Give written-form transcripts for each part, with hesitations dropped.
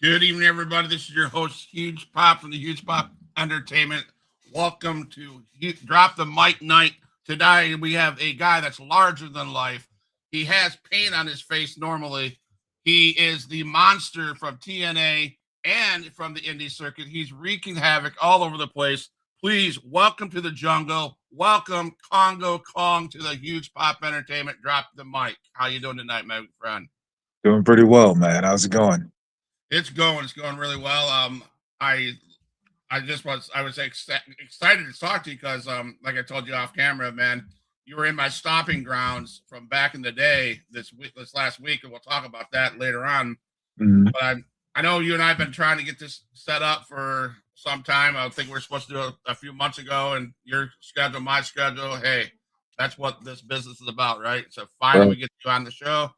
Good evening, everybody. This is your host, Huge Pop from the Huge Pop Entertainment. Welcome to Drop the Mic Night. Today, we have a guy that's larger than life. He has paint on his face normally. He is the monster from TNA and from the indie circuit. He's wreaking havoc all over the place. Please welcome to the jungle. Welcome Kongo Kong to the Huge Pop Entertainment. Drop the mic. How you doing tonight, my friend? Doing pretty well, man. How's it going? It's going really well. I was excited to talk to you because like I told you off camera, man, you were in my stomping grounds from back in the day this last week, and we'll talk about that later on. Mm-hmm. But I know you and I have been trying to get this set up for some time. I think we were supposed to do it a few months ago, and your schedule, my schedule. Hey, that's what this business is about, right? So finally, we get you on the show.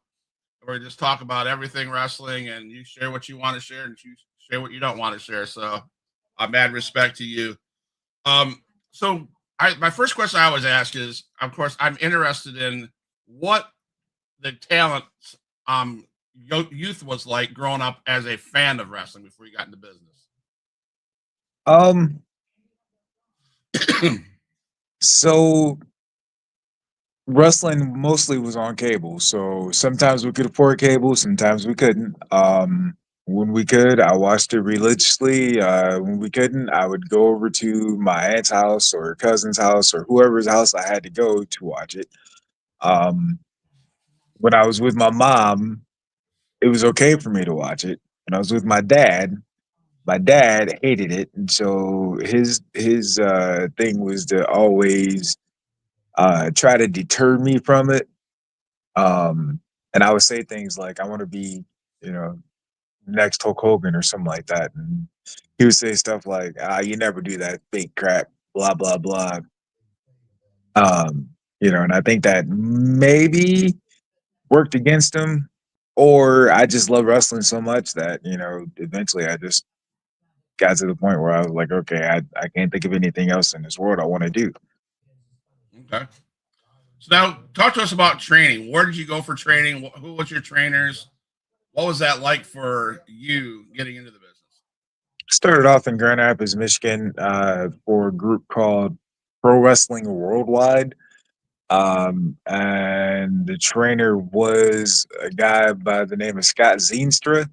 Or just talk about everything wrestling, and you share what you want to share, and you share what you don't want to share. So, mad respect to you. So my first question I always ask is, of course, I'm interested in what the talent youth was like growing up as a fan of wrestling before you got into business. So wrestling mostly was on cable, so sometimes we could afford cable, sometimes we couldn't. When we could, I watched it religiously. When we couldn't, I would go over to my aunt's house or cousin's house or whoever's house I had to go to watch it. When I was with my mom, it was okay for me to watch it. When I was with my dad hated it, and so his thing was to always try to deter me from it. And I would say things like, I want to be, next Hulk Hogan or something like that. And he would say stuff like, you never do that fake crap, blah, blah, blah. And I think that maybe worked against him, or I just love wrestling so much that, eventually I just got to the point where I was like, okay, I can't think of anything else in this world I want to do. Okay. So now talk to us about training. Where did you go for training? Who was your trainers? What was that like for you getting into the business? Started off in Grand Rapids, Michigan, for a group called Pro Wrestling Worldwide. And the trainer was a guy by the name of Scott Zeenstra.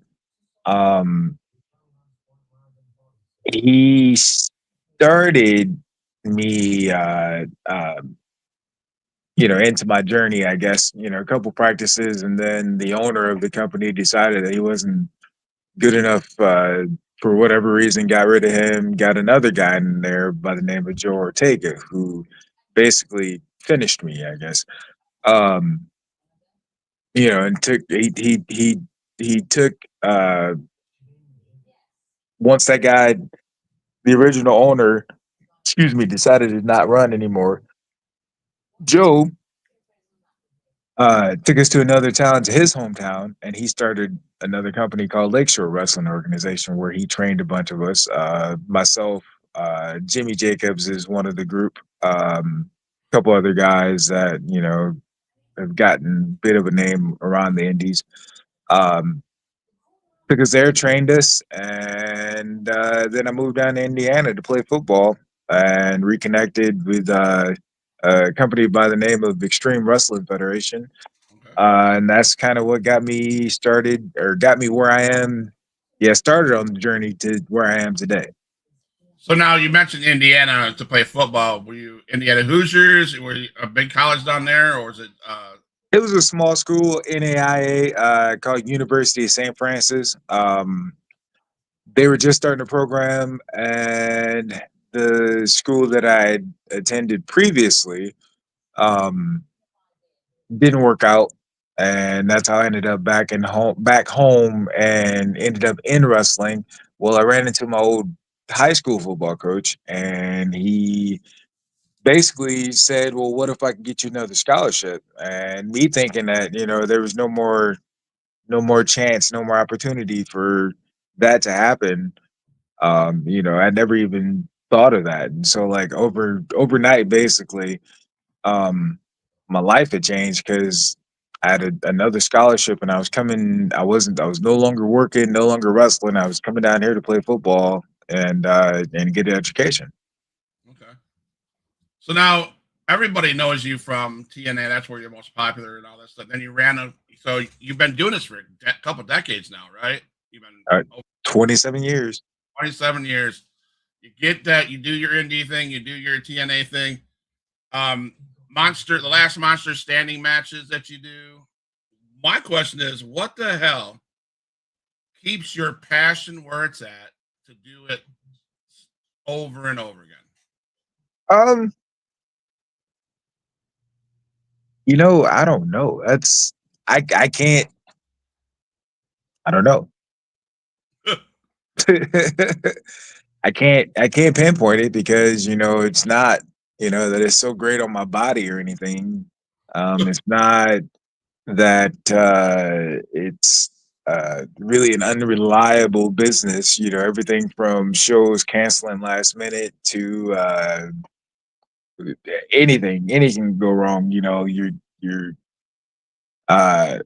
He started me, into my journey, I guess, a couple practices, and then the owner of the company decided that he wasn't good enough, for whatever reason, got rid of him, got another guy in there by the name of Joe Ortega, who basically finished me, I guess. And he took, once that guy, the original owner, decided to not run anymore, Joe took us to another town, to his hometown, and he started another company called Lakeshore Wrestling Organization, where he trained a bunch of us. Myself, Jimmy Jacobs is one of the group. A couple other guys that have gotten a bit of a name around the indies. Took us there, trained us, and then I moved down to Indiana to play football and reconnected with a company by the name of Extreme Wrestling Federation. Okay. And that's kind of what got me started, or got me where I am. Yeah, started on the journey to where I am today. So now you mentioned Indiana to play football. Were you Indiana Hoosiers? Were you a big college down there, or was it It was a small school, NAIA, called University of St. Francis. They were just starting the program, and the school that I had attended previously um, didn't work out, and that's how I ended up back home, and ended up in wrestling. Well, I ran into my old high school football coach, and he basically said, "Well, what if I can get you another scholarship?" And me thinking that there was no more chance, no more opportunity for that to happen. I never even thought of that. And so like overnight, basically, um, my life had changed because I had another scholarship, and I was no longer working, no longer wrestling. I was coming down here to play football and get an education. Okay. So now everybody knows you from TNA. That's where you're most popular and all that stuff. Then you ran a. So you've been doing this for a couple decades now, right? You've been Uh, over 27 years. 27 years. You get that. You do your indie thing. You do your TNA thing. The last monster standing matches that you do. My question is, what the hell keeps your passion where it's at to do it over and over again? Um, I don't know. I can't. I don't know. I can't pinpoint it because it's not that it's so great on my body or anything. It's not that it's really an unreliable business. Everything from shows canceling last minute to anything can go wrong. You're uh,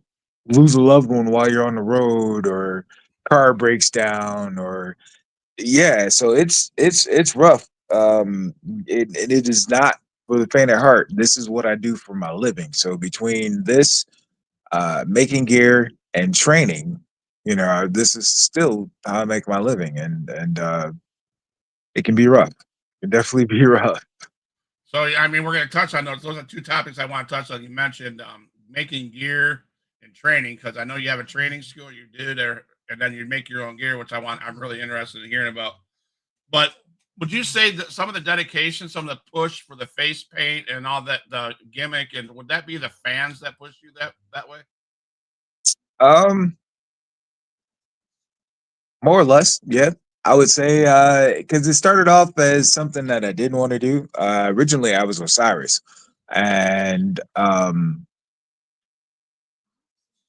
lose a loved one while you're on the road, or car breaks down, or yeah. So it's rough. It is not for the faint of heart. This is what I do for my living. So between this, making gear and training, this is still how I make my living, and it can be rough. It can definitely be rough. So I mean, we're going to touch on those. Those are two topics I want to touch on. You mentioned making gear and training because I know you have a training school you do there, and then you make your own gear, which I'm really interested in hearing about. But would you say that some of the dedication, some of the push for the face paint and all that, the gimmick, and would that be the fans that push you that way? Um, More or less, yeah. I would say because it started off as something that I didn't want to do. Originally, I was Osiris, and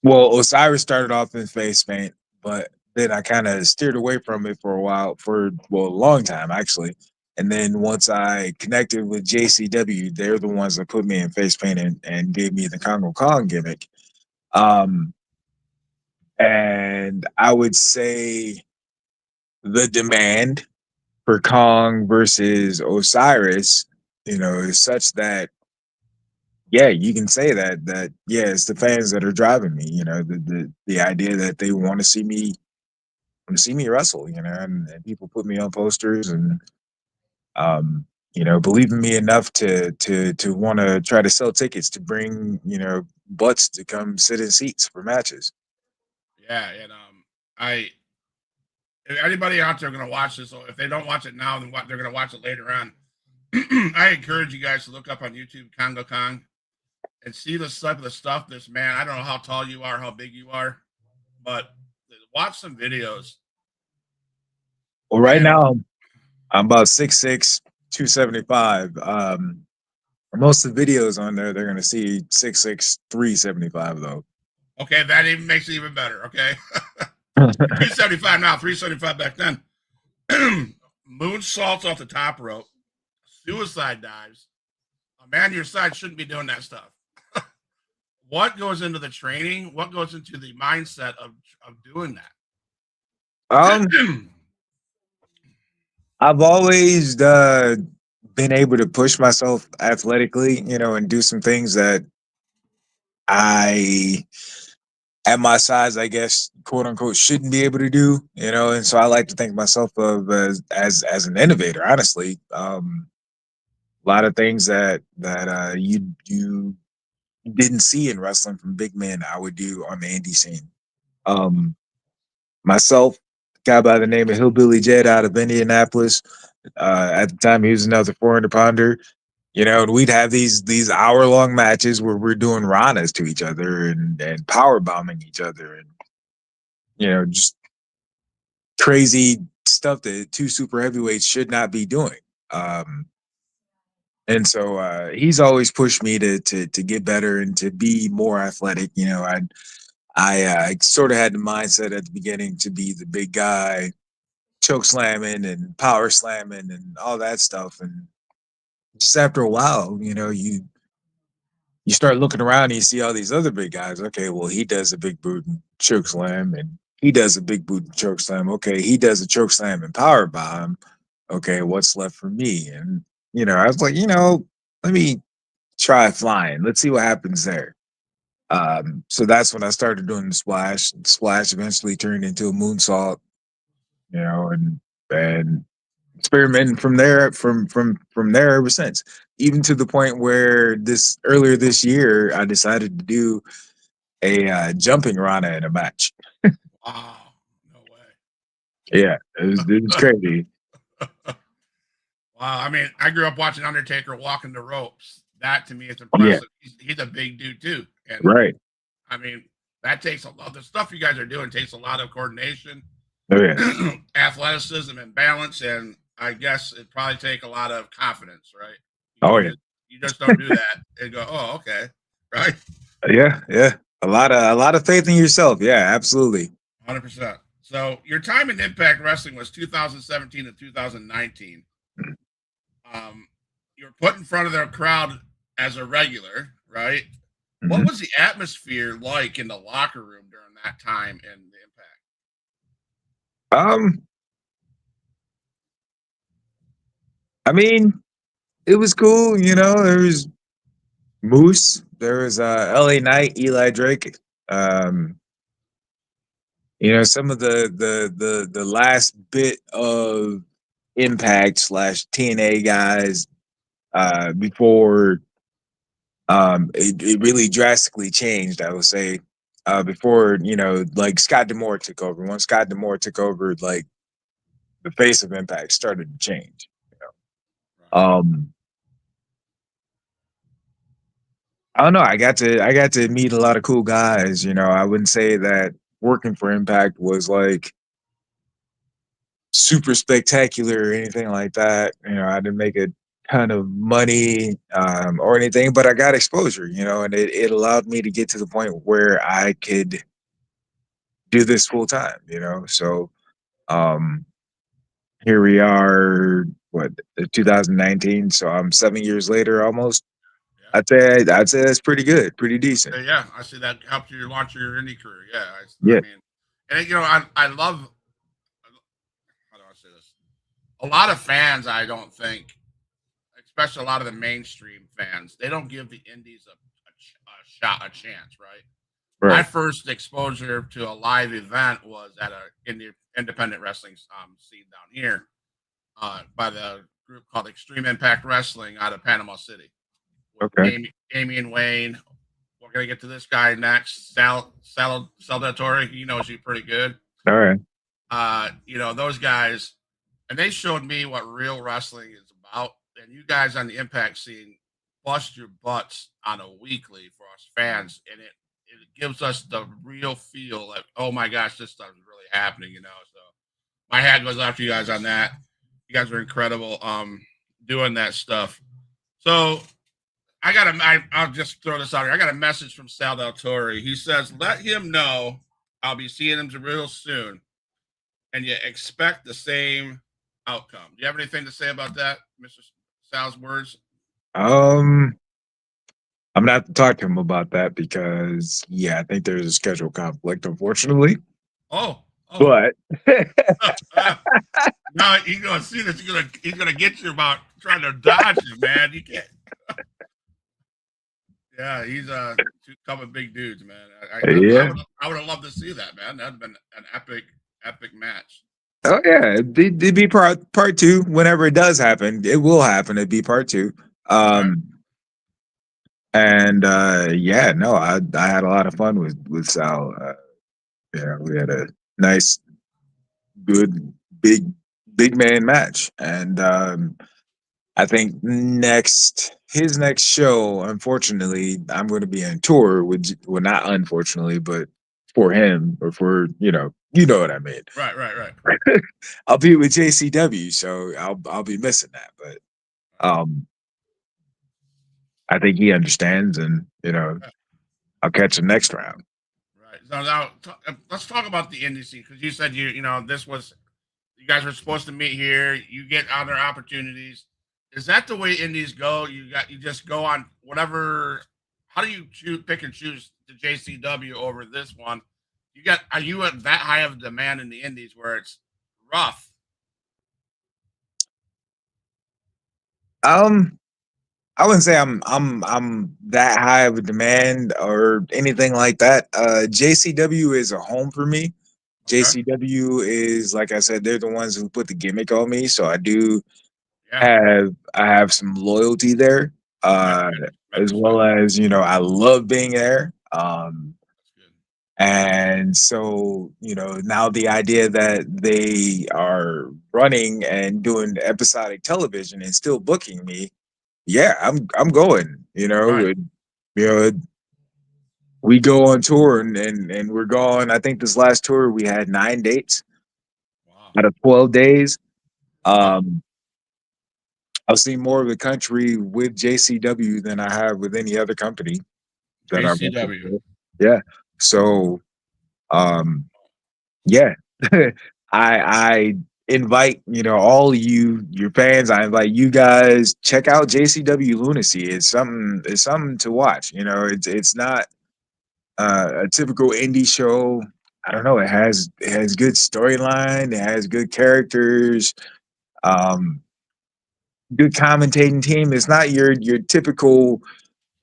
well, Osiris started off in face paint, but then I kind of steered away from it for a while, a long time actually. And then once I connected with JCW, they're the ones that put me in face paint and gave me the Congo Kong gimmick. Um, and I would say the demand for Kong versus Osiris, is such that yeah, you can say that yeah, it's the fans that are driving me. The idea that they want to see me wrestle. And people put me on posters and um, believe in me enough to want to try to sell tickets to bring butts to come sit in seats for matches. Yeah, and I if anybody out there going to watch this, or if they don't watch it now, then they're going to watch it later on. I encourage you guys to look up on YouTube Congo Kong and see the type of the stuff this man. I don't know how tall you are, how big you are, but watch some videos. Well, right And now I'm about 6'6", 275. Most of the videos on there, they're gonna see 6'6", 375 though. okay, that even makes it even better. Okay, 275 now, 375 back then. Moonsaults off the top rope, suicide dives. A man your side shouldn't be doing that stuff. What goes into the training? What goes into the mindset of doing um, that? I've always been able to push myself athletically, and do some things that I, at my size, I guess, quote unquote, shouldn't be able to do, and so I like to think of myself of as an innovator. Honestly, a lot of things that you didn't see in wrestling from big men, I would do on the indie scene. Um, Myself, guy by the name of Hillbilly Jed out of Indianapolis. At the time, he was another 400 pounder. You know, and we'd have these hour long matches where we're doing ranas to each other and power bombing each other, and just crazy stuff that two super heavyweights should not be doing. Um, and so he's always pushed me to get better and to be more athletic. I sort of had the mindset at the beginning to be the big guy, choke slamming and power slamming and all that stuff. And just after a while, you start looking around and you see all these other big guys. Okay, well, he does a big boot and choke slam, and he does a big boot and choke slam. Okay, he does a choke slam and power bomb. Okay, what's left for me? And I was like, let me try flying. Let's see what happens there. So that's when I started doing the splash. The splash eventually turned into a moonsault, and experimenting from there from there ever since. Even to the point where this earlier this year, I decided to do a jumping Rana in a match. Wow, no way. Yeah, it was crazy. Wow, I mean, I grew up watching Undertaker walking the ropes. That to me is Yeah, impressive. He's a big dude too, and right. I mean, that takes a lot. The stuff you guys are doing takes a lot of coordination, Oh yeah, athleticism, and balance, and I guess it probably take a lot of confidence, right? oh You yeah, just don't do that and go, oh, okay, right? yeah. A lot of faith in yourself. Yeah, absolutely. 100%. So your time in Impact Wrestling was 2017 to 2019. Um, you're put in front of the crowd as a regular, right? What Mhm. was the atmosphere like in the locker room during that time in the Impact? Um, I mean, it was cool. There was Moose, there was L.A. Knight, Eli Drake. Um, some of the last bit of Impact slash TNA guys before it really drastically changed. I would say before like Scott Demore took over. Once Scott Demore took over, like the face of Impact started to change. Right. Um, I don't know. I got to meet a lot of cool guys. I wouldn't say that working for Impact was like super spectacular or anything like that. I didn't make a ton of money or anything, but I got exposure, and it allowed me to get to the point where I could do this full time. So um, here we are, what, 2019. So I'm 7 years later almost. Yeah. I'd say that's pretty good, pretty decent. Yeah, I see that helped you launch your indie career. Yeah, I Yeah, mean, and I love. How do I say this? A lot of fans, I don't think, especially a lot of the mainstream fans, they don't give the indies a chance, right? My right. first exposure to a live event was at a independent wrestling scene down here by the group called Extreme Impact Wrestling out of Panama City with Okay. Damian Wayne. We're gonna get to this guy next, Salvatore. He knows you pretty good. All right. Those guys, and they showed me what real wrestling is about. And you guys on the Impact scene bust your butts on a weekly for us fans, and it gives us the real feel that, oh my gosh, this stuff is really happening. So my hat goes off to you guys on that. You guys are incredible doing that stuff. So I'll just throw this out here. I got a message from Sal Del Torre. He says, let him know I'll be seeing him real soon, and you expect the same outcome. Do you have anything to say about that, Mr. Sal's words? Um, I'm gonna have to talk to him about that because yeah, I think there's a schedule conflict, unfortunately. Oh. But No, he's gonna see this. He's gonna get you about trying to dodge you, man. You can't. Yeah, he's two couple of big dudes, man. yeah. I would have loved to see that, man. That'd been an epic match. Oh yeah, it'd be part two whenever it does happen. It will happen. It'd be part two. Okay. Um, And yeah, no, I had a lot of fun with Sal. Yeah, we had a nice, good, big big man match, and I think his next show, unfortunately, I'm going to be on tour with, well, not unfortunately, but for him or for you know what I mean. Right, right, right. I'll be with JCW, so I'll be missing that, but um, I think he understands, and Yeah, I'll catch him next round. right. So now let's talk about the indie scene because you said this was you guys were supposed to meet here. You get other opportunities. Is that the way indies go? You just go on whatever. How do you pick and choose the JCW over this one? Are you at that high of demand in the indies where it's rough? Um, I wouldn't say I'm that high of a demand or anything like that. JCW is a home for me. Okay. JCW is, like I said, they're the ones who put the gimmick on me, so Yeah. I have some loyalty there. Right. Uh, Right. as Respect. well as I love being there. That's good. And so now the idea that they are running and doing episodic television and still booking me, yeah, I'm going. Right. You know, we go on tour and we're gone. I think this last tour we had 9 dates Wow. out of 12 days. Wow. Um, I've seen more of the country with JCW than I have with any other company that I've worked JCW. with. Yeah. So, um, yeah, I invite all your fans. I invite you guys, check out JCW Lunacy. It's something to watch. It's not a typical indie show. I don't know. It has good storyline. It has good characters. Um, Good commentating team. It's not your typical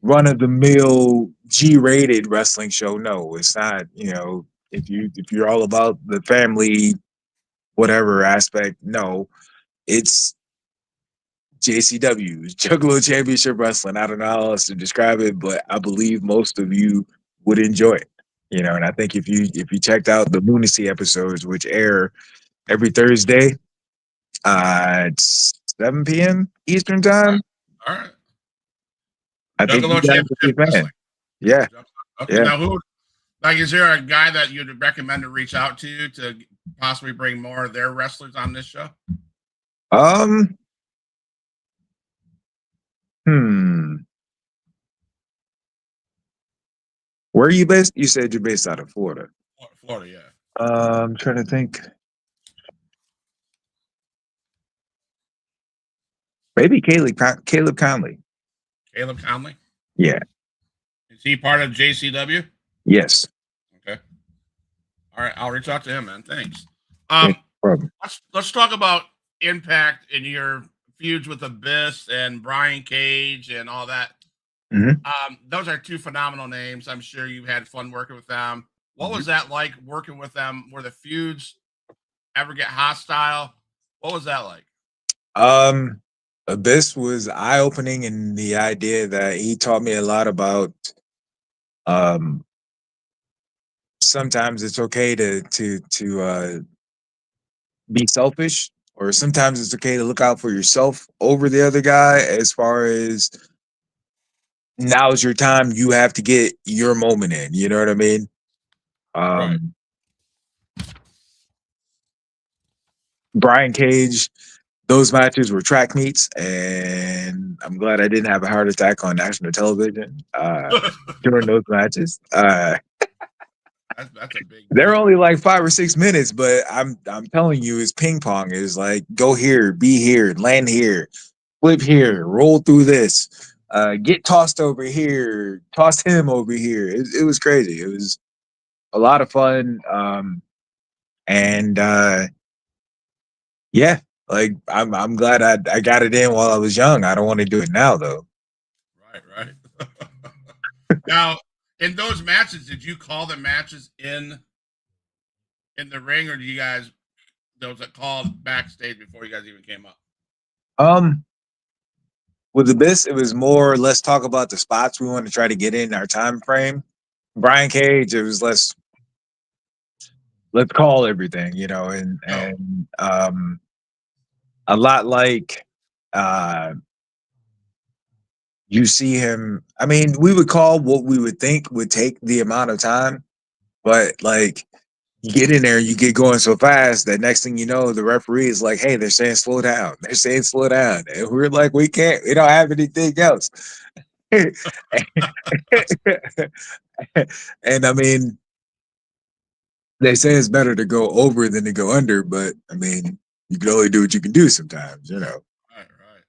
run of the mill G-rated wrestling show. No, it's not. If you're all about the family whatever aspect, no, it's JCW, Juggalo Championship Wrestling. I don't know how else to describe it, but I believe most of you would enjoy it. And I think if you checked out the Lunacy episodes, which air every Thursday at 7 p.m. Eastern All right. time, All right. I think you Juggalo guys would be Championship a fan. Wrestling. Yeah, Okay. yeah. Now, is there a guy that you'd recommend to reach out to possibly bring more of their wrestlers on this show? Um, hmm. Where are you based? You said you're based out of Florida. Florida, yeah. I'm trying to think. Maybe Caleb Conley. Caleb Conley. Yeah. Is he part of JCW? Yes. Okay. All right. I'll reach out to him, man. Thanks. Yeah, Um, no problem. let's talk about Impact and your feuds with Abyss and Brian Cage and all that. Hmm. Those are two phenomenal names. I'm sure you had fun working with them. What Hmm. was that like working with them? Were the feuds ever get hostile? What was that like? Um, Abyss was eye opening in the idea that he taught me a lot about um sometimes it's okay to be selfish, or sometimes it's okay to look out for yourself over the other guy. As far as now's your time, you have to get your moment in. You know what I mean? Right. Um, Brian Cage, those matches were track meets, and I'm glad I didn't have a heart attack on national television during those matches. That's a big They're deal. only like 5 or 6 minutes, but I'm telling you, it's ping pong. Is like go here, be here, land here, flip here, roll through this, get tossed over here, toss him over here. It was crazy. It was a lot of fun, and yeah, like I'm glad I got it in while I was young. I don't want to do it now though. Right, right. Now, in those matches, did you call the matches in the ring, or do you guys there was a call backstage before you guys even came up? Um, With the Abyss, it was more let's talk about the spots we want to try to get in our time frame. Brian Cage, it was let's call everything, you know, Oh, and a lot like uh you see him. I mean, we would call what we would think would take the amount of time, but like you get in there, you get going so fast that next thing you know, the referee is like, "Hey, they're saying slow down. They're saying slow down," and we're like, "We can't. We don't have anything else." and I mean, they say it's better to go over than to go under, but I mean, you can only do what you can do sometimes, you know. right, right.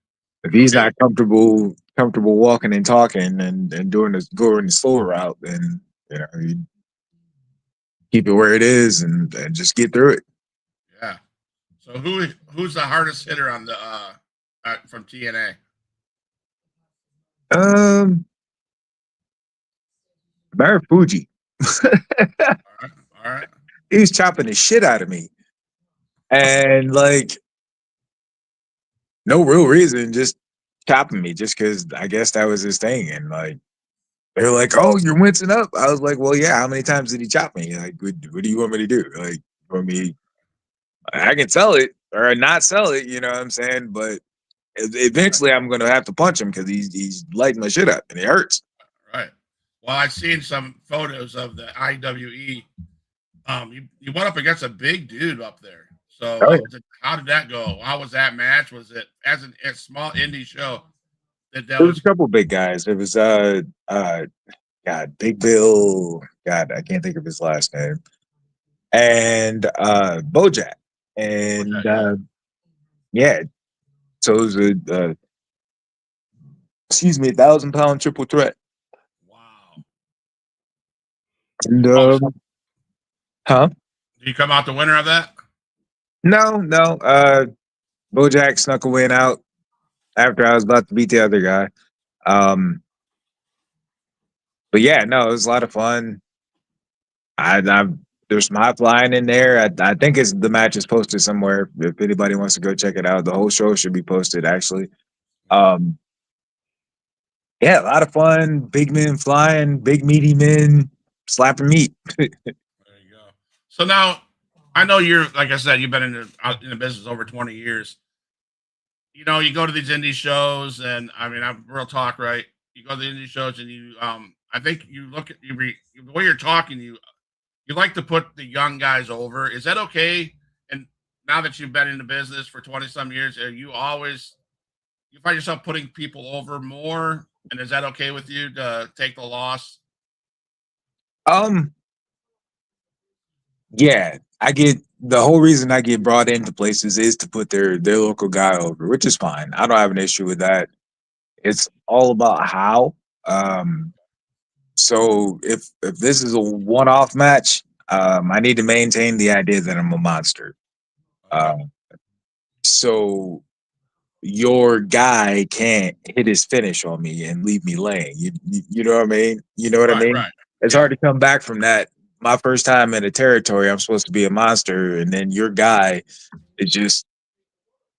If he's Okay. not comfortable walking and talking and doing going the slower route, then you know you keep it where it is and just get through it. Yeah. So who's the hardest hitter on the from TNA? Um, Barry Fuji, All right. All right. he's chopping the shit out of me, and like no real reason, just chopping me, just because I guess that was his thing, and like. They're like, "Oh, you're wincing up." I was like, "Well, yeah. How many times did he chop me? Like, what do you want me to do? Like, for me, I can sell it or not sell it. You know what I'm saying? But Right. eventually, I'm gonna have to punch him because he's lighting my shit up and it hurts." Right. Well, I've seen some photos of the IWE. You went up against a big dude up there. So, Oh, like, how did that go? How was that match? Was it as a small indie show that there was was a couple big guys. It was God, Big Bill. God, I can't think of his last name. And Bojack. was And that? Yeah. yeah, so it was a excuse me, 1,000 pound triple threat. Wow. And Oh, so huh? did you come out the winner of that? No, no. Bojack snuck a win out after I was about to beat the other guy. Um, but yeah, no, it was a lot of fun. I there's some hot flying in there. I think it's the match is posted somewhere. If anybody wants to go check it out, the whole show should be posted actually. Um, yeah, a lot of fun. Big men flying, big meaty men slapping meat. There you go. So now, I know you're like I said, you've been in the business over 20 years. You go to these indie shows, and I mean, I'm real talk, right? You go to the indie shows, and I think you look at the way you're talking, you like to put the young guys over. Is that okay? And now that you've been in the business for 20 some years, are you find yourself putting people over more? And is that okay with you to take the loss? Um, yeah, I get the whole reason I get brought into places is to put their local guy over, which is fine. I don't have an issue with that. It's all about how. Um, so if this is a one off match, I need to maintain the idea that I'm a monster. Okay. Um, so your guy can't hit his finish on me and leave me laying. You know what I mean? You know what I Right, mean? right. It's Yeah. hard to come back from that. My first time in a territory, I'm supposed to be a monster, and then your guy it just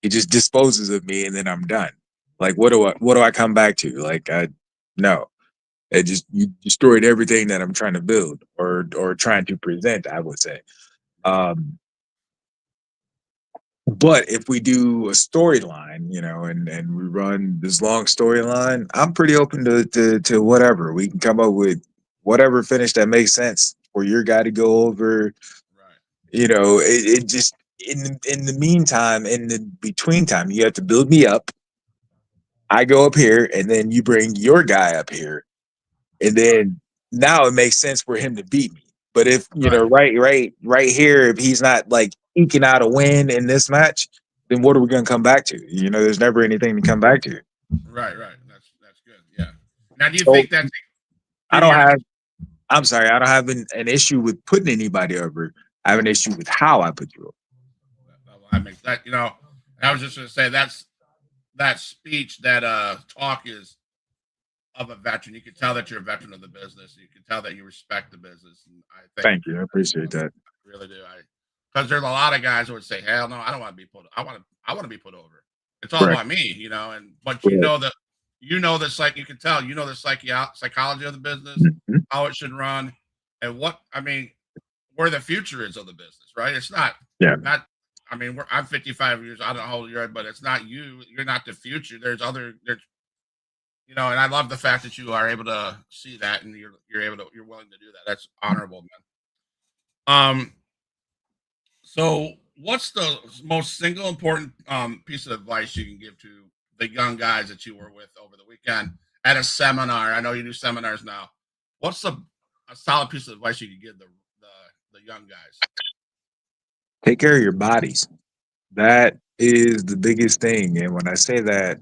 he just disposes of me, and then I'm done. Like what do I come back to? Like I no. It just you destroyed everything that I'm trying to build or trying to present, I would say. Um, but if we do a storyline, you know, and we run this long storyline, I'm pretty open to whatever. We can come up with whatever finish that makes sense for your guy to go over. Right. You know, it just in the meantime, in the between time, you have to build me up. I go up here, and then you bring your guy up here, and Right. then now it makes sense for him to beat me. But if you Right. know, right here, if he's not like eking out a win in this match, then what are we going to come back to? You know, there's never anything to come back to. Right. Right. That's good. Yeah. Now, do you So think that's I through don't your have. I'm sorry, I don't have an issue with putting anybody over. I have an issue with how I put you over. I mean that I was just going to say that speech, that talk is of a veteran. You can tell that you're a veteran of the business. You can tell that you respect the business, and I think Thank you, I appreciate that. I really do. I Because there's a lot of guys who would say, "Hell no, I don't want to be put. I want to be put over. It's all Right, about me," and but right. you know this, like you can tell, you know the psychology of the business, Mhm. how it should run, and what I mean, where the future is of the business, right? It's Yeah. not. I mean, I'm 55 years. I don't know how old you're, but it's not you. You're not the future. There's and I love the fact that you are able to see that, and you're willing to do that. That's honorable, man. So what's the most single important piece of advice you can give to the young guys that you were with over the weekend at a seminar? I know you do seminars now. What's a solid piece of advice you could give the young guys? Take care of your bodies. That is the biggest thing. And when I say that,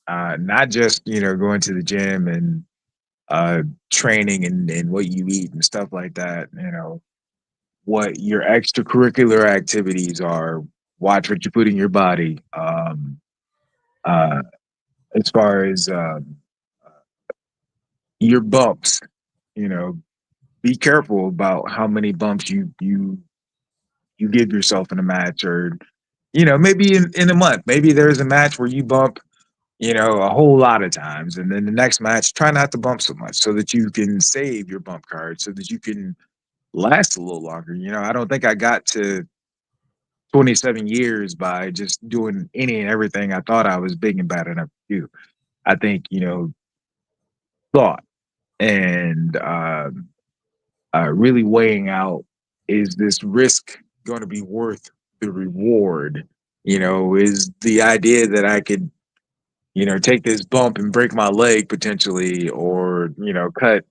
not just going to the gym and uh, training and what you eat and stuff like that. What your extracurricular activities are. Watch what you put in your body. Uh, as far as your bumps, you know, be careful about how many bumps you give yourself in a match, or maybe in a month. Maybe there's a match where you bump a whole lot of times. And then the next match, try not to bump so much so that you can save your bump card so that you can last a little longer. I don't think I got to 27 years by just doing any and everything I thought I was big and bad enough to do. I think, thought and really weighing out, is this risk going to be worth the reward? Is the idea that I could take this bump and break my leg potentially, or, cut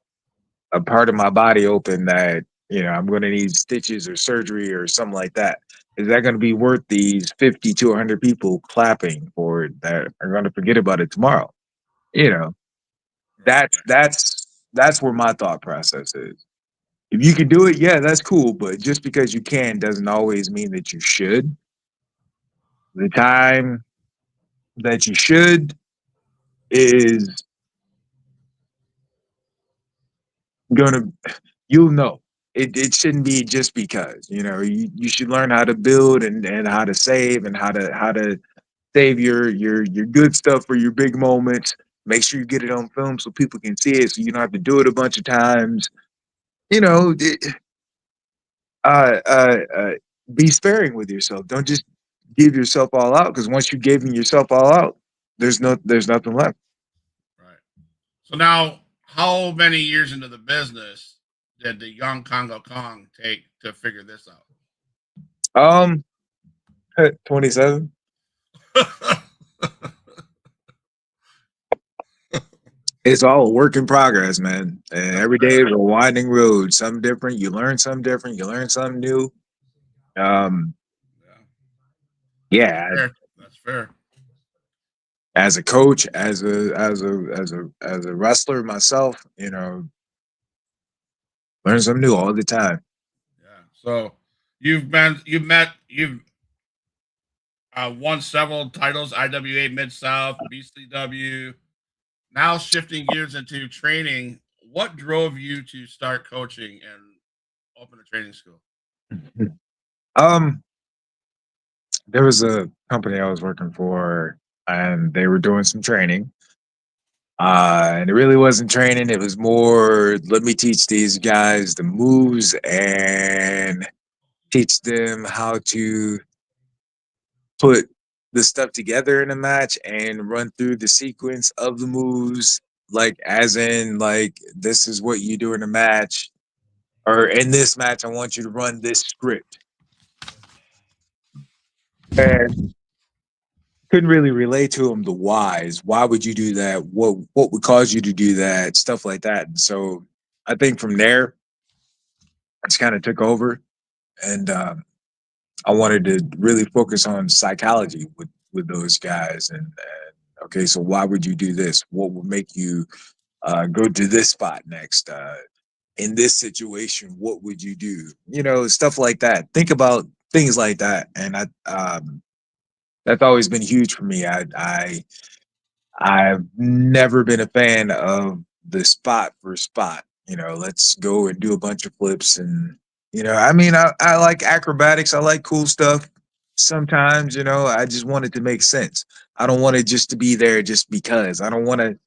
a part of my body open that, I'm going to need stitches or surgery or something like that. Is that going to be worth these 50 to 100 people clapping for it that are going to forget about it tomorrow? You know, Right, that's that's that's where my thought process is. If you can do it, yeah, that's cool. But just because you can doesn't always mean that you should. The time that you should is gonna you'll know. It shouldn't be just because. You should learn how to build and how to save, and how to save your good stuff for your big moments. Make sure you get it on film so people can see it, so you don't have to do it a bunch of times. You know, it, uh, uh, uh, be sparing with yourself. Don't just give yourself all out, because once you've given yourself all out, there's nothing left. right. So now, how many years into the business did the young Congo Kong take to figure this Um, 27. out? It's all a work in progress, man. And That's every day fair. is a winding road. Something different. You learn something different. You learn something new. Um, Yeah, that's yeah. fair. That's fair. As a coach, as a wrestler myself, learn something new all the time. Yeah. So you've won several titles: IWA Mid South, BCW. Now shifting gears into training, what drove you to start coaching and open a training school? Um, there was a company I was working for, and they were doing some training. And it really wasn't training. It was more, let me teach these guys the moves and teach them how to put the stuff together in a match and run through the sequence of the moves, like as in, like, this is what you do in a match, or in this match I want you to run this script. And couldn't really relate to them the whys. Why would you do that? What would cause you to do that? Stuff like that. And so I think from there, I just kind of took over, and I wanted to really focus on psychology with those guys. And okay, so why would you do this? What would make you go to this spot next? In this situation, what would you do? Stuff like that. Think about things like that, and that's always been huge for me. I've never been a fan of the spot for spot. Let's go and do a bunch of flips. And, I mean, I like acrobatics. I like cool stuff. Sometimes, I just want it to make sense. I don't want it just to be there just because. I don't want to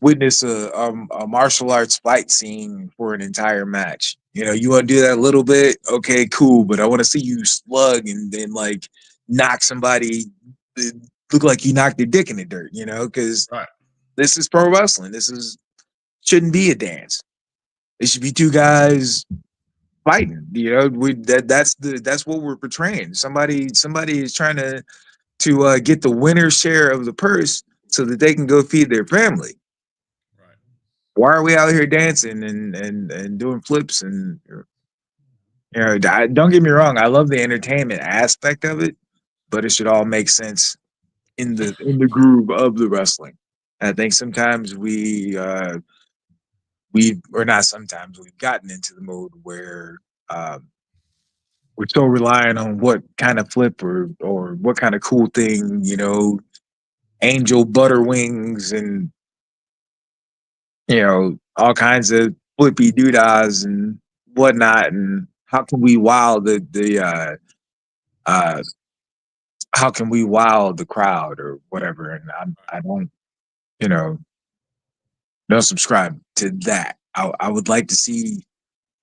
witness a martial arts fight scene for an entire match. You know, you want to do that a little bit, okay, cool, but I want to see you slug and then like knock somebody, uh, look like you knocked their dick in the dirt. You know, because Right. this is pro wrestling. This is shouldn't be a dance. It should be two guys fighting. You know, that's what we're portraying. Somebody is trying to get the winner's share of the purse so that they can go feed their family. Right. Why are we out here dancing and doing flips and you know? Don't get me wrong, I love the entertainment aspect of it, but it should all make sense in the groove of the wrestling. I think sometimes we or not sometimes we've gotten into the mode where um, we're so relying on what kind of flip or what kind of cool thing, you know, angel butter wings and you know all kinds of flippy doodahs and whatnot, and how can we wow the uh how can we wow the crowd or whatever? And I don't you know don't subscribe to that. I would like to see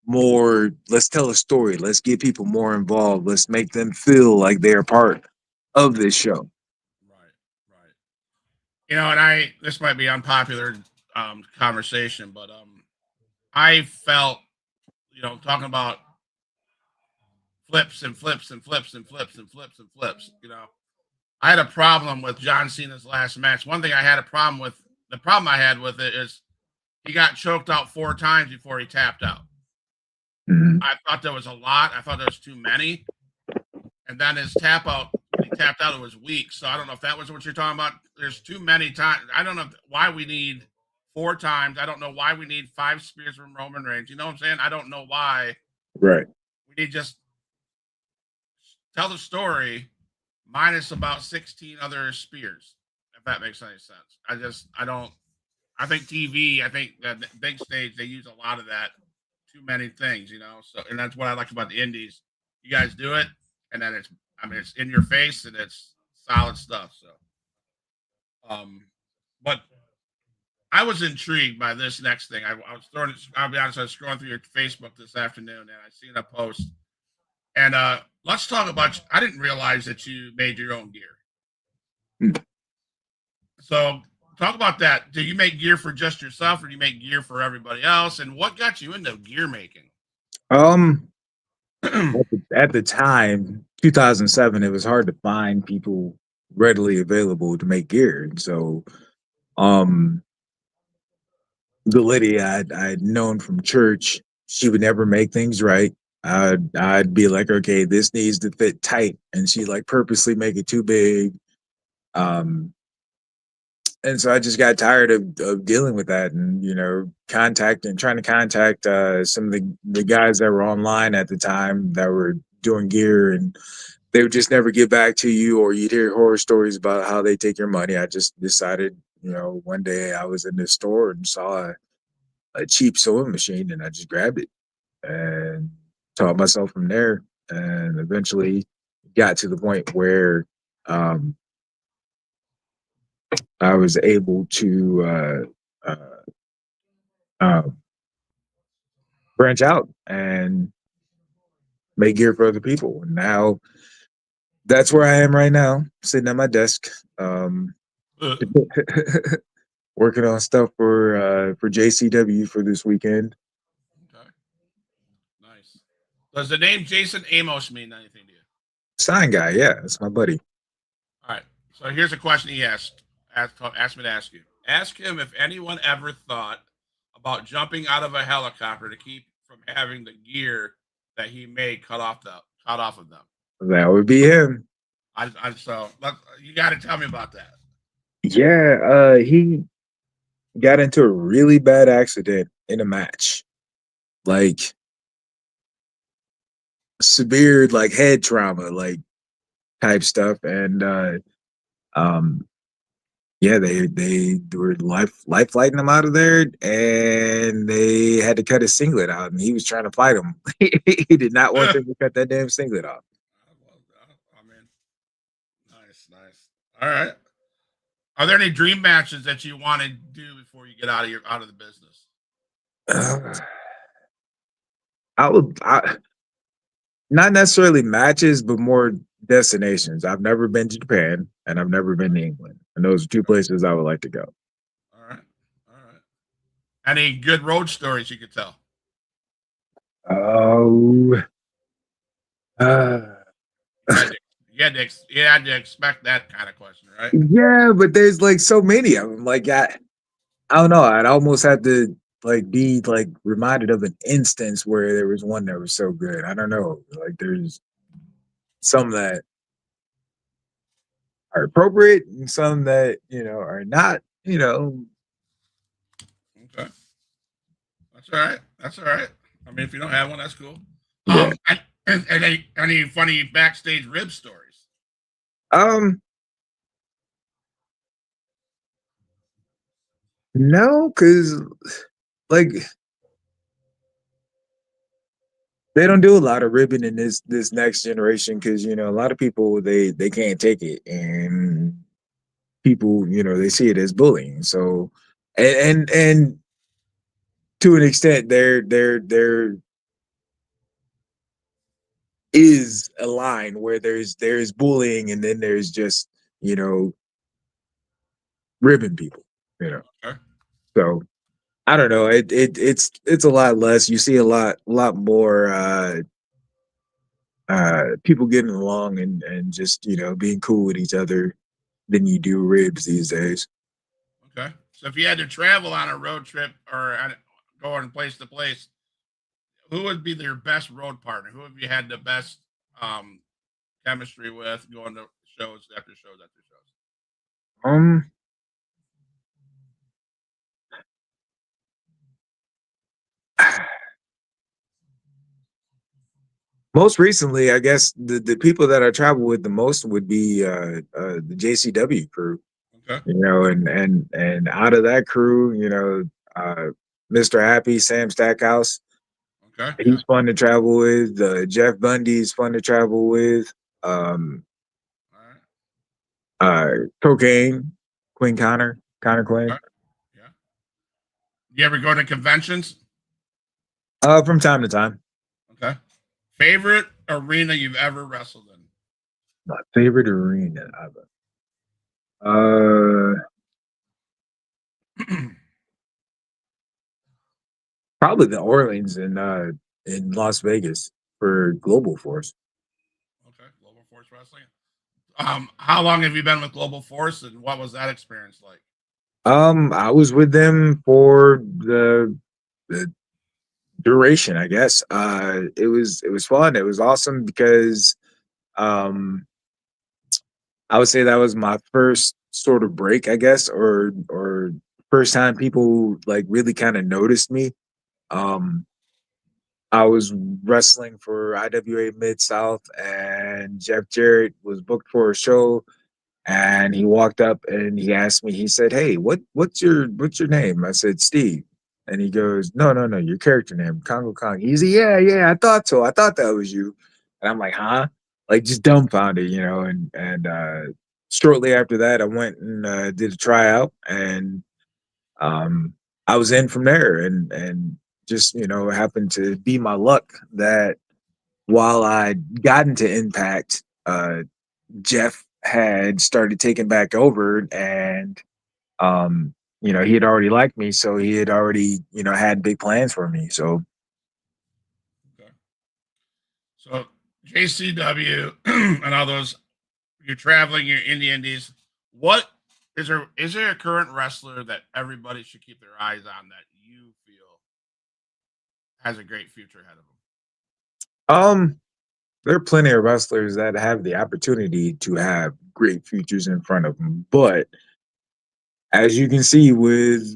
more. Let's tell a story. Let's get people more involved. Let's make them feel like they're part of this show. Right. Right. And this might be unpopular conversation, but I felt, talking about flips and flips and flips and flips and flips and flips. I had a problem with John Cena's last match. One thing I had a problem with, the problem I had with it is he got choked out 4 times before he tapped out. Mhm. I thought there was a lot. I thought there was too many. And then his tap out, when he tapped out, it was weak. So I don't know if that was what you're talking about. There's too many times. I don't know why we need 4 times. I don't know why we need 5 spears from Roman Reigns. You know what I'm saying? I don't know why Right. we need just tell the story minus about 16 other spears, if that makes any sense. I don't, I think TV, I think that the big stage, they use a lot of that, too many things, So, and that's what I like about the indies. You guys do it, and then it's in your face and it's solid stuff. So, but I was intrigued by this next thing. I'll be honest, I was scrolling through your Facebook this afternoon and I seen a post. And let's talk about, I didn't realize that you made your own gear. Mm. So talk about that. Do you make gear for just yourself, or do you make gear for everybody else? And what got you into gear making? Um, Right. at the time, 2007, it was hard to find people readily available to make gear. And so, um, the lady I'd known from church, she would never make things right. I'd be like, okay, this needs to fit tight, and she like purposely make it too big. Um, and so I just got tired of dealing with that, and trying to contact some of the guys that were online at the time that were doing gear, and they would just never get back to you, or you'd hear horror stories about how they take your money. I just decided, one day I was in this store and saw a cheap sewing machine, and I just grabbed it and taught myself from there, and eventually got to the point where um, I was able to uh, branch out and make gear for other people. And now that's where I am right now, sitting at my desk, Uh, working on stuff for JCW for this weekend. okay. Nice. Does the name Jason Amos mean anything to you? Sign guy, yeah, that's my buddy. All right. So here's a question he asked me to ask you. Ask him if anyone ever thought about jumping out of a helicopter to keep from having the gear that he made cut off of them. That would be him. You got to tell me about that. Yeah, he got into a really bad accident in a match, like severe, like head trauma, like type stuff, and um, yeah, they were life flighting him out of there, and they had to cut his singlet out, and he was trying to fight him. He did not want them to cut that damn singlet off. I mean, nice, nice. All right. Are there any dream matches that you want to do before you get out of the business? Uh, I not necessarily matches, but more destinations. I've never been to Japan and I've never been to England, and those are two places I would like to go. All right, all right. Any good road stories you could tell? Oh, uh, You had to, you had to expect that kind of question, right? yeah, but there's like so many of them. Like I don't know. I'd almost have to like be like reminded of an instance where there was one that was so good. I don't know. Like there's some that are appropriate and some that are not. Okay, that's all right. That's all right. I mean, if you don't have one, that's cool. Yeah. And any funny backstage rib stories? Um. No, because like they don't do a lot of ribbon in this next generation because a lot of people they can't take it and people they see it as bullying. So and to an extent there is a line where there's bullying and then there's just you know ribbon people. You know, Okay. so I don't know. It's a lot less. You see a lot more people getting along and just being cool with each other than you do ribs these days. Okay. So if you had to travel on a road trip or going place to place, who would be your best road partner? Who have you had the best um, chemistry with going to shows after shows after shows? Um, Most recently, I guess the people that I travel with the most would be the JCW crew. Okay. And out of that crew, uh, Mr. Happy, Sam Stackhouse, Okay. Yeah. he's fun to travel with. Jeff Bundy's fun to travel with. Um, All right. uh, Cocaine, Connor Quinn. Okay. Yeah. You ever go to conventions? From time to time. Okay. Favorite arena you've ever wrestled in? My favorite arena ever. Probably the Orleans in Las Vegas for Global Force. Okay. Global Force Wrestling. How long have you been with Global Force, and what was that experience like? I was with them for the duration, I guess. It was fun. It was awesome because um I would say that was my first sort of break, I guess, or first time people like really kind of noticed me. Um I was wrestling for IWA Mid South, and Jeff Jarrett was booked for a show, and he walked up and he asked me. He said, "Hey, what's your name?" I said, "Steve." And he goes, "No, no, no, your character name, Kongo Kong." He said, "Yeah, yeah, I thought so. I thought that was you." And I'm like, "Huh?" Like just dumbfounded, and shortly after that, I went and did a tryout, and um, I was in from there, and just happened to be my luck that while I got into Impact, Jeff had started taking back over, and he had already liked me, so he had already had big plans for me. So Okay. So JCW and all those, you're traveling, you're in the Indies. What is there a current wrestler that everybody should keep their eyes on that you feel has a great future ahead of them? um, there are plenty of wrestlers that have the opportunity to have great futures in front of them, but as you can see with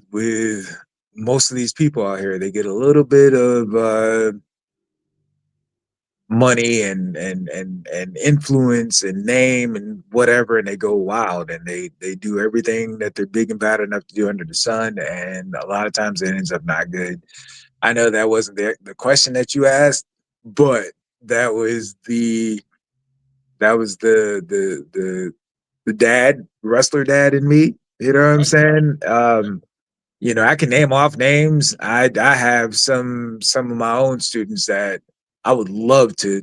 most of these people out here, they get a little bit of money and influence and name and whatever, and they go wild and they do everything that they're big and bad enough to do under the sun, and a lot of times it ends up not good. I know that wasn't the question that you asked, but that was the dad, wrestler dad in me. You know what I'm Right. saying? I can name off names. I have some of my own students that I would love to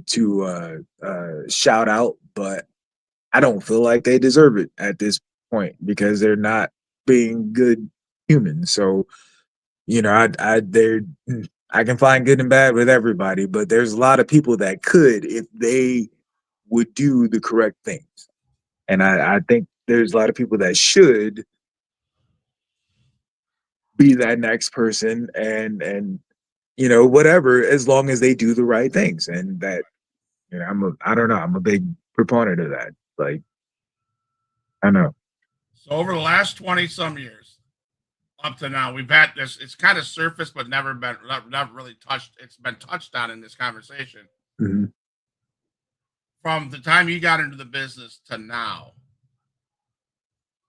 shout out, but I don't feel like they deserve it at this point because they're not being good humans. So I can find good and bad with everybody, but there's a lot of people that could if they would do the correct things, and I think there's a lot of people that should be that next person and whatever, as long as they do the right things. And that, I don't know, I'm a big proponent of that. Like, I know. So over the last 20 some years up to now, we've had this. It's kind of surfaced, but never really touched. It's been touched on in this conversation. Mhm. From the time you got into the business to now,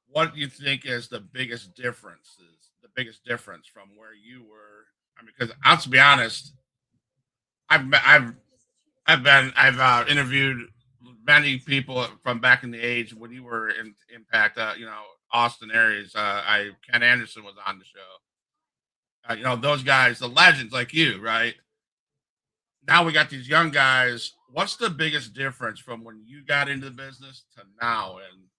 what do you think is the biggest differences? The biggest difference from where you were? I mean, because I'll to be honest, I've I've I've interviewed many people from back in the age when you were in Impact. Austin areas. Ken Anderson was on the show. Those guys, the legends like you, right? Now we got these young guys. What's the biggest difference from when you got into the business to now? And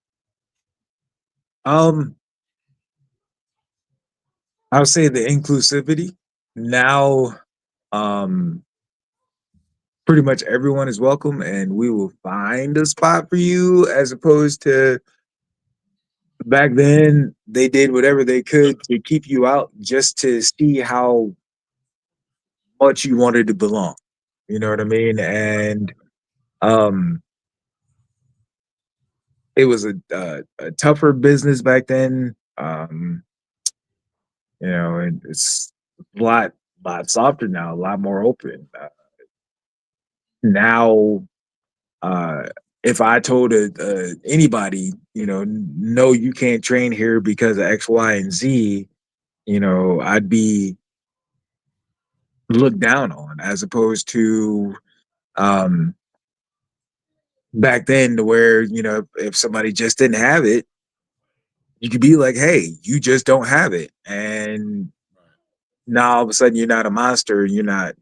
Um, I'll say the inclusivity. Now, um, pretty much everyone is welcome, and we will find a spot for you, as opposed to back then they did whatever they could to keep you out just to see how much you wanted to belong. You know what I mean? And um it was a tougher business back then. And it's a lot softer now, a lot more open. Now, uh if I told anybody, no, you can't train here because of X, Y, and Z, I'd be looked down on, as opposed to um back then, to where, if somebody just didn't have it, you could be like, hey, you just don't have it. And now all of a sudden you're not a monster. You're not,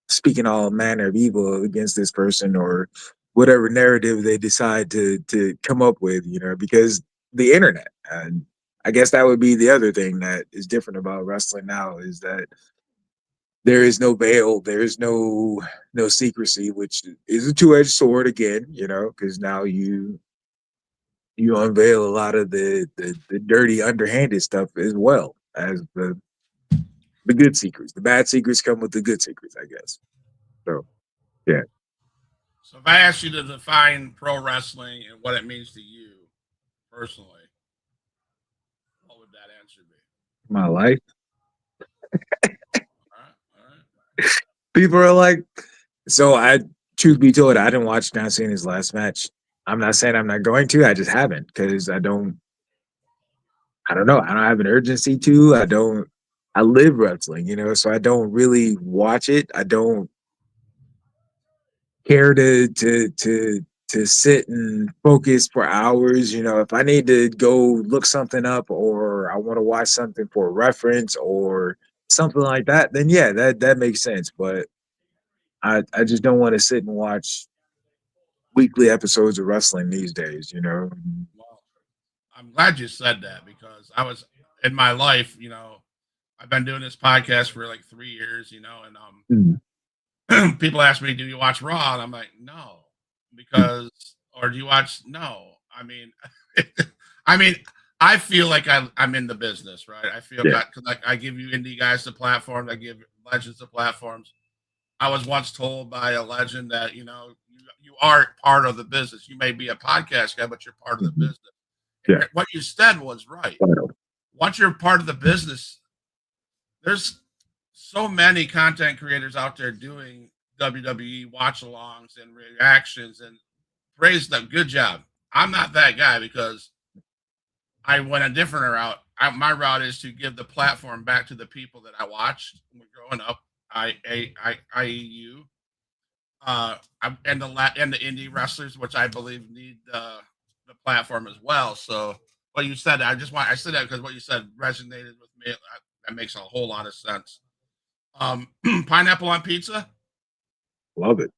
speaking all manner of evil against this person, or whatever narrative they decide to come up with, because the internet. And I guess that would be the other thing that is different about wrestling now, is that there is no veil, there is no secrecy, which is a two-edged sword again, because now you unveil a lot of the dirty, underhanded stuff, as well as the good secrets. The bad secrets come with the good secrets, I guess. So yeah, so, if I asked you to define pro wrestling and what it means to you personally, what would that answer be? my life. All right, all right. People are like, so I, truth be told, I didn't watch John Cena's last match. I'm not saying I'm not going to. I just haven't, because I don't know. I don't have an urgency to. I don't. I live wrestling, so I don't really watch it. I don't care to sit and focus for hours. If I need to go look something up, or I want to watch something for reference or something like that, then yeah, that makes sense. But I just don't want to sit and watch weekly episodes of wrestling these days. Well, I'm glad you said that because I was in my life. I've been doing this podcast for like 3 years. And Mm, people ask me, "Do you watch Raw?" And I'm like, "No," because or do you watch? No, I mean, I mean, I feel like I'm in the business, right? I feel yeah. like I give you indie guys the platform, I give legends the platforms. I was once told by a legend that you are part of the business. You may be a podcast guy, but you're part of the Mhm. business. And Yeah. what you said was right. Vital. Once you're part of the business, there's so many content creators out there doing WWE watch alongs and reactions and praise them. Good job. I'm not that guy because I went a different route. My route is to give the platform back to the people that I watched when growing up. IEU, and the indie wrestlers, which I believe need the the platform as well. So what you said, I said that because what you said resonated with me. That makes a whole lot of sense. Pineapple on pizza. Love it.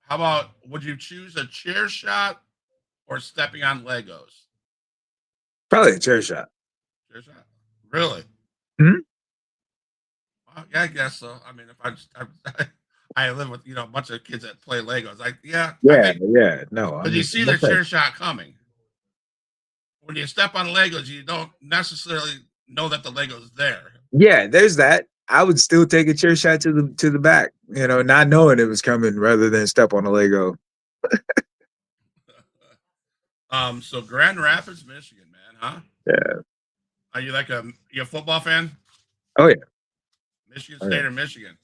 How about would you choose a chair shot or stepping on Legos? Probably a chair shot. Chair shot. Really? Hmm? Yeah, I guess so. I mean, if I live with a bunch of kids that play Legos. I Yeah, think yeah. No, I because you mean, see the chair shot coming. When you step on Legos, you don't necessarily know that the Lego's there. yeah, there's that. I would still take a chair shot to the back, not knowing it was coming rather than step on a Lego. So Grand Rapids, Michigan, man, huh? Yeah. Are you you a football fan? Oh yeah. Michigan Oh yeah. State or Michigan?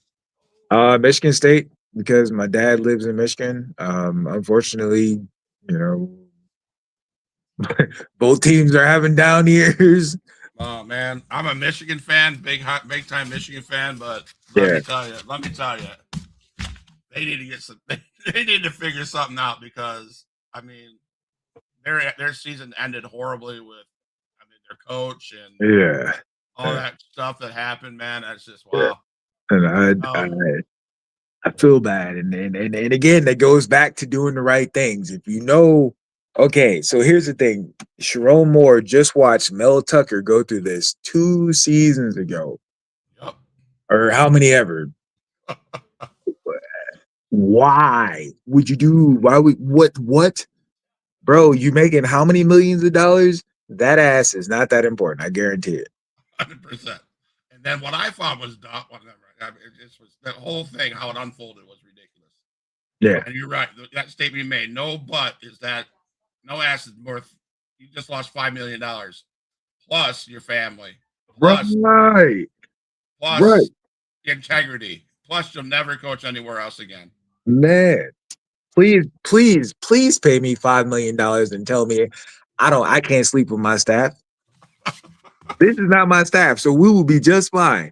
Michigan State, because my dad lives in Michigan. Unfortunately, you know, both teams are having down years. Oh man, I'm a Michigan fan, big time Michigan fan. But Yeah. let me tell you, they need to get some. They need to figure something out because I mean, their season ended horribly with, I mean, their coach and Yeah. all that stuff that happened. Man, that's just Yeah. wow. And Um, I feel bad. And again, that goes back to doing the right things. If you know, okay, so here's the thing. Sharon Moore just watched Mel Tucker go through this 2 seasons ago, yep. or how many ever. Why would you do? Why would what? Bro, you making how many millions of dollars? That ass is not that important. I guarantee it. 100%. And then what I thought was dumb, whatever. I mean, it just was the whole thing, how it unfolded was ridiculous. Yeah. And you're right. That statement you made, no but is that no ass is worth, you just lost $5 million plus your family, plus, Right. Right. plus integrity, plus you'll never coach anywhere else again. Man. Please, please, please pay me $5 million and tell me I can't sleep with my staff. This is not my staff, so we will be just fine.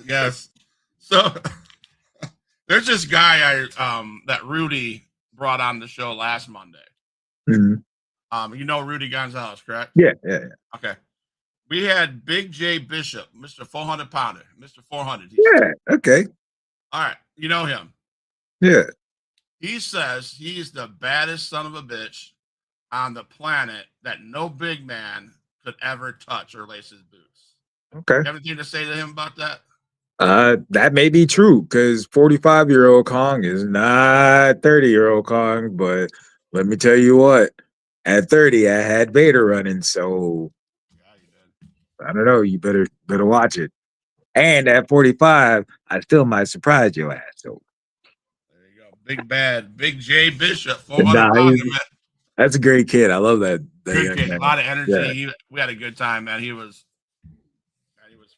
Yes. So there's this guy that Rudy brought on the show last Monday. Mhm. You know Rudy Gonzalez, correct? Yeah, yeah, yeah. Okay. We had Big J Bishop, Mr. 400 pounder, Mr. 400. Yeah, okay. All right. You know him. Yeah. He says he's the baddest son of a bitch on the planet that no big man could ever touch or lace his boots. Okay. You have anything to say to him about that? That may be true because 45-year-old Kong is not 30-year-old Kong, but let me tell you what, at 30, I had Vader running, so Yeah, you did. I don't know. You better watch it. And at 45, I still might surprise your ass. So There you go. Big bad, Big J Bishop, nah, 400 pounder, man. that's a great kid. I love that Good young kid, a man. lot of Yeah, energy. We had a good time, man. He was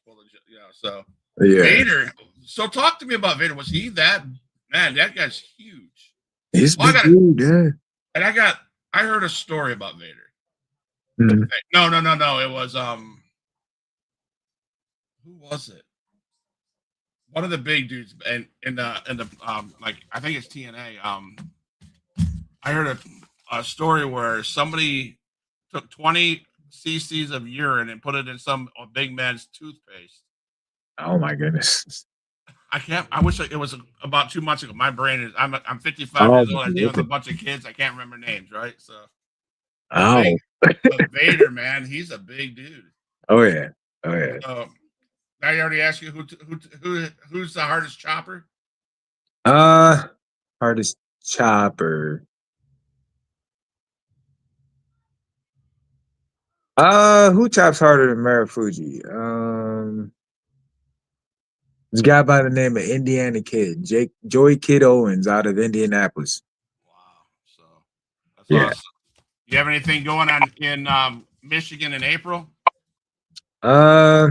full of, so yeah. Vader. So talk to me about Vader. Was he that, man? That guy's huge. He's Well, big dude. Yeah. and I heard a story about Vader. Mhm. No. It was who was it? One of the big dudes, and in the like I think it's TNA. I heard a story where somebody took 20 cc's of urine and put it in some a big man's toothpaste. Oh my goodness. I can't. I wish it was about 2 months ago. My brain is. I'm 55 Oh, years old. I deal with a bunch of kids. I can't remember names, right? So, big, oh, but Vader, man, he's a big dude. oh yeah, oh yeah. So, I already asked you who's the hardest chopper. Uh, Hardest chopper. Who chops harder than Marufuji? This guy by the name of Indiana Kid, Joey Kid Owens out of Indianapolis. Wow. So that's Yeah. awesome. You have anything going on in Michigan in April? Uh,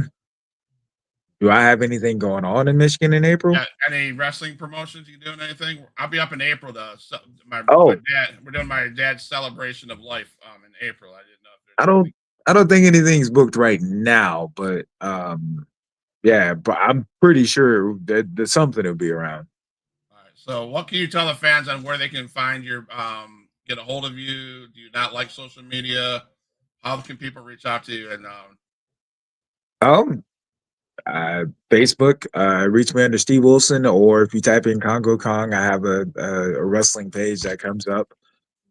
do I have anything going on in Michigan in April? Yeah, any wrestling promotions? You doing anything? I'll be up in April though. So my Oh, dad, we're doing my dad's celebration of life in April. I didn't know if I there's don't anything. I don't think anything's booked right now, but yeah, but I'm pretty sure that something will be around. All right. So, what can you tell the fans on where they can find your get a hold of you? Do you not like social media? How can people reach out to you? And Um, Facebook, reach me under Steve Wilson, or if you type in Congo Kong, I have a wrestling page that comes up.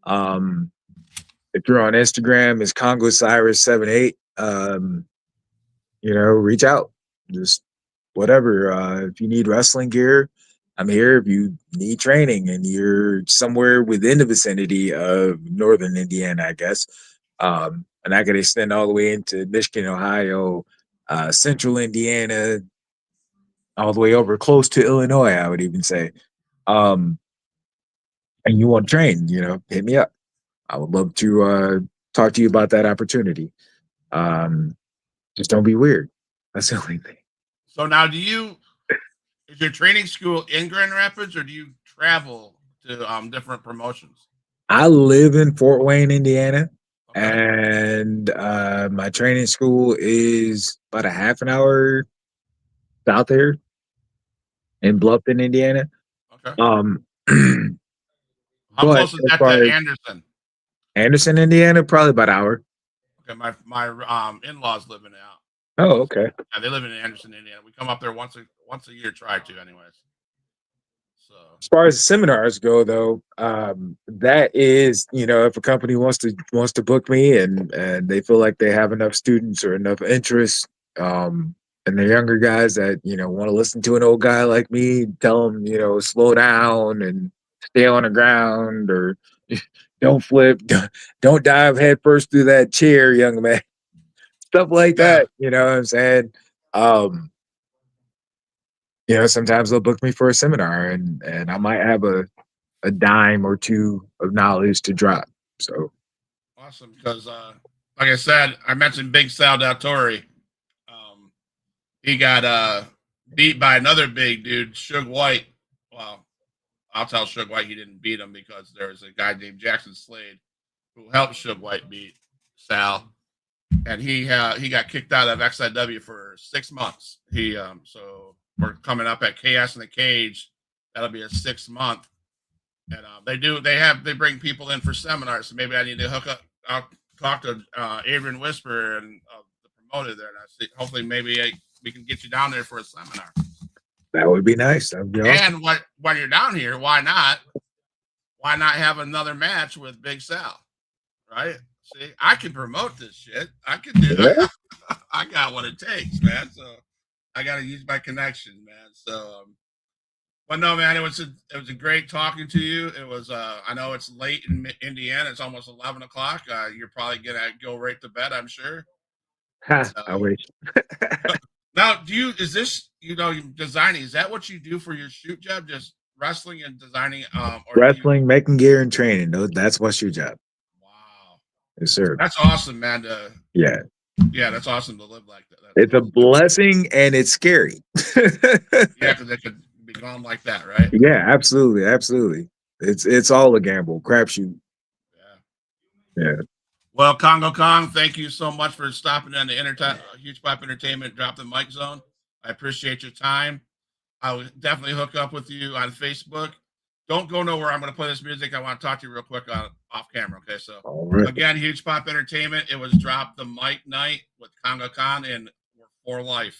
Um, if you're on Instagram, it's Congo Cyrus 78. Reach out. Just whatever. If you need wrestling gear, I'm here. If you need training and you're somewhere within the vicinity of northern Indiana, I guess, and I could extend all the way into Michigan, Ohio, central Indiana, all the way over close to Illinois, I would even say. Um, and you want to train, hit me up. I would love to talk to you about that opportunity. Um, just don't be weird. That's the only thing. so now, is your training school in Grand Rapids, or do you travel to different promotions? I live in Fort Wayne, Indiana, Okay. and my training school is about a half an hour south there in Bluffton, Indiana. Okay. Um, How but close is as that far to as Anderson? Anderson, Indiana, probably about an hour. Okay, my in laws live in out. Oh, okay. Yeah, they live in Anderson, Indiana. We come up there once a year, try to, anyways. So As far as seminars go, though, that is, if a company wants to book me and they feel like they have enough students or enough interest, and the younger guys that want to listen to an old guy like me, tell them slow down and stay on the ground, or don't flip, don't dive head first through that chair, young man, stuff like yeah, that. You know what I'm saying? Um, sometimes they'll book me for a seminar, and I might have a dime or two of knowledge to drop. So awesome. Because like I said, I mentioned Big Sal Del Torre. He got beat by another big dude, Suge White. Well, I'll tell Suge White he didn't beat him because there was a guy named Jackson Slade who helped Suge White beat Sal, and he got kicked out of XIW for 6 months. So we're coming up at Chaos in the Cage. That'll be a 6 month, and they bring people in for seminars. So maybe I need to hook up. I'll talk to Adrian Whisper and the promoter there, and I see hopefully we can get you down there for a seminar. that would be nice. That would be awesome. And while you're down here, why not? Why not have another match with Big Sal? Right? See, I can promote this shit. I can do it. Yeah. I got what it takes, man. So I got to use my connection, man. So, but no, man, it was a great talking to you. It was. I know it's late in Indiana. It's almost 11 o'clock. You're probably gonna go right to bed, I'm sure. I wish. Now, is this designing? Is that what you do for your shoot job? Just wrestling and designing? Or Wrestling, making gear, and training. That's what's your job. Wow, Yes, sir. that's awesome, man. Yeah. Yeah, that's awesome to live like that. It's a blessing and it's scary. Yeah, because it could be gone like that, right? Yeah, absolutely. Absolutely. It's all a gamble, crapshoot. Yeah. Yeah. Well, Congo Kong, thank you so much for stopping on the Huge Pop Entertainment Drop the Mic Zone. I appreciate your time. I will definitely hook up with you on Facebook. Don't go nowhere. I'm going to play this music. I want to talk to you real quick off camera. Okay, so again, Huge Pop Entertainment. It was Drop the Mic night with Congo Kong and We're for Life.